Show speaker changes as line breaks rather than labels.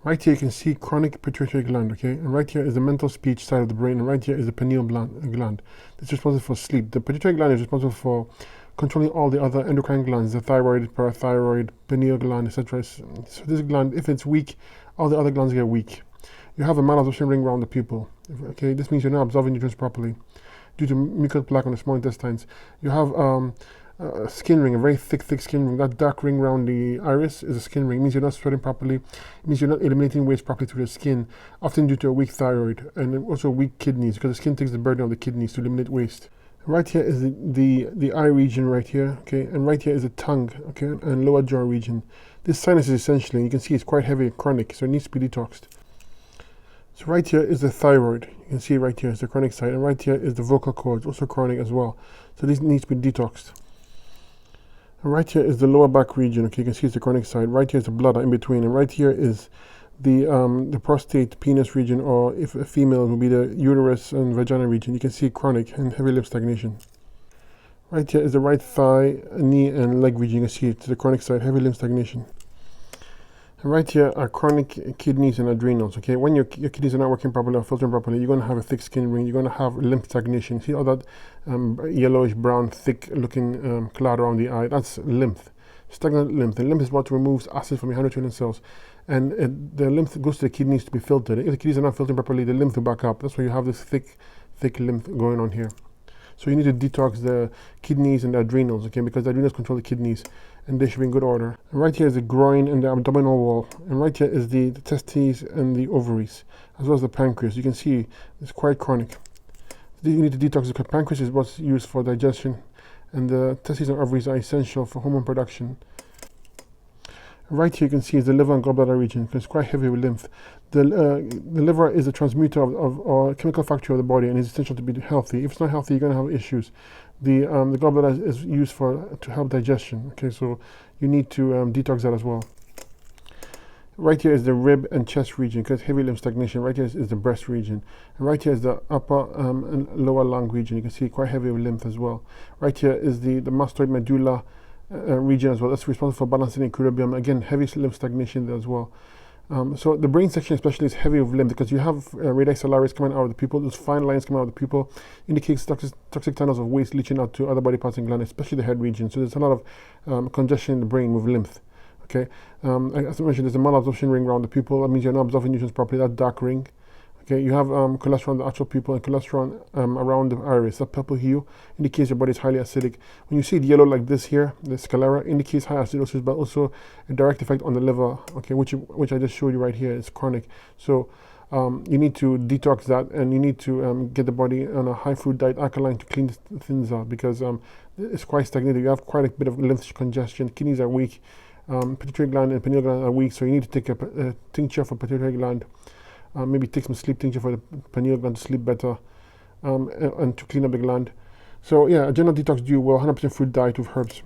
Right here you can see chronic pituitary gland, okay? And right here is the mental speech side of the brain, and right here is the pineal gland. It's responsible for sleep. The pituitary gland is responsible for controlling all the other endocrine glands, the thyroid, parathyroid, pineal gland, etc. So this gland, if it's weak, all the other glands get weak. You have a malabsorption ring around the pupil, okay? This means you're not absorbing nutrients properly due to mucus plaque on the small intestines. You have a skin ring, a very thick skin ring. That dark ring around the iris is a skin ring. It means you're not sweating properly. It means you're not eliminating waste properly through the skin, often due to a weak thyroid and also weak kidneys, because the skin takes the burden of the kidneys to eliminate waste. Right here is the eye region right here, okay, and right here is the tongue, okay, and lower jaw region. This sinus is essentially, you can see it's quite heavy and chronic, so it needs to be detoxed. So right here is the thyroid. You can see right here is the chronic side, and right here is the vocal cords, also chronic as well. So this needs to be detoxed. And right here is the lower back region. Okay, you can see it's the chronic side. Right here is the bladder in between, and right here is the prostate, penis region, or if a female, it will be the uterus and vagina region. You can see chronic and heavy lymph stagnation. Right here is the right thigh, knee, and leg region. You can see it's the chronic side, heavy lymph stagnation. And right here are chronic kidneys and adrenals, okay? When your kidneys are not working properly or filtering properly, you're going to have a thick skin ring, you're going to have lymph stagnation. See all that yellowish brown, thick looking cloud around the eye? That's lymph, stagnant lymph. The lymph is what removes acid from your 100 trillion cells. And the lymph goes to the kidneys to be filtered. If the kidneys are not filtering properly, the lymph will back up. That's why you have this thick lymph going on here. So you need to detox the kidneys and the adrenals, okay, because the adrenals control the kidneys, and they should be in good order. And right here is the groin and the abdominal wall, and right here is the testes and the ovaries, as well as the pancreas. You can see it's quite chronic. You need to detox because pancreas is what's used for digestion, and the testes and ovaries are essential for hormone production. Right here you can see is the liver and gallbladder region, because it's quite heavy with lymph. The liver is a transmuter of or chemical factory of the body, and is essential to be healthy. If it's not healthy, you're going to have issues. The gallbladder is used to help digestion. Okay, so you need to detox that as well. Right here is the rib and chest region, because heavy lymph stagnation. Right here is the breast region, and right here is the upper and lower lung region. You can see quite heavy with lymph as well. Right here is the mastoid medulla region as well. That's responsible for balancing equilibrium. Again, heavy lymph stagnation there as well. So the brain section especially is heavy with lymph, because you have radix salaris coming out of the pupil. Those fine lines coming out of the pupil indicates toxic tunnels of waste leaching out to other body parts and glands, especially the head region. So there's a lot of congestion in the brain with lymph. Okay, as I mentioned, there's a malabsorption ring around the pupil. That means you're not absorbing nutrients properly. That dark ring. Okay, you have cholesterol in the actual pupil and cholesterol around the iris. That purple hue indicates your body is highly acidic. When you see the yellow like this here, the sclera indicates high acidosis, but also a direct effect on the liver. Okay, which I just showed you right here is chronic. So you need to detox that, and you need to get the body on a high fruit diet, alkaline, to clean things out, because it's quite stagnated. You have quite a bit of lymph congestion. Kidneys are weak. Pituitary gland and pineal gland are weak, so you need to take a tincture for pituitary gland. Maybe take some sleep tincture for the pineal gland to sleep better, and to clean up the gland. So yeah, a general detox do well, 100% fruit diet with herbs.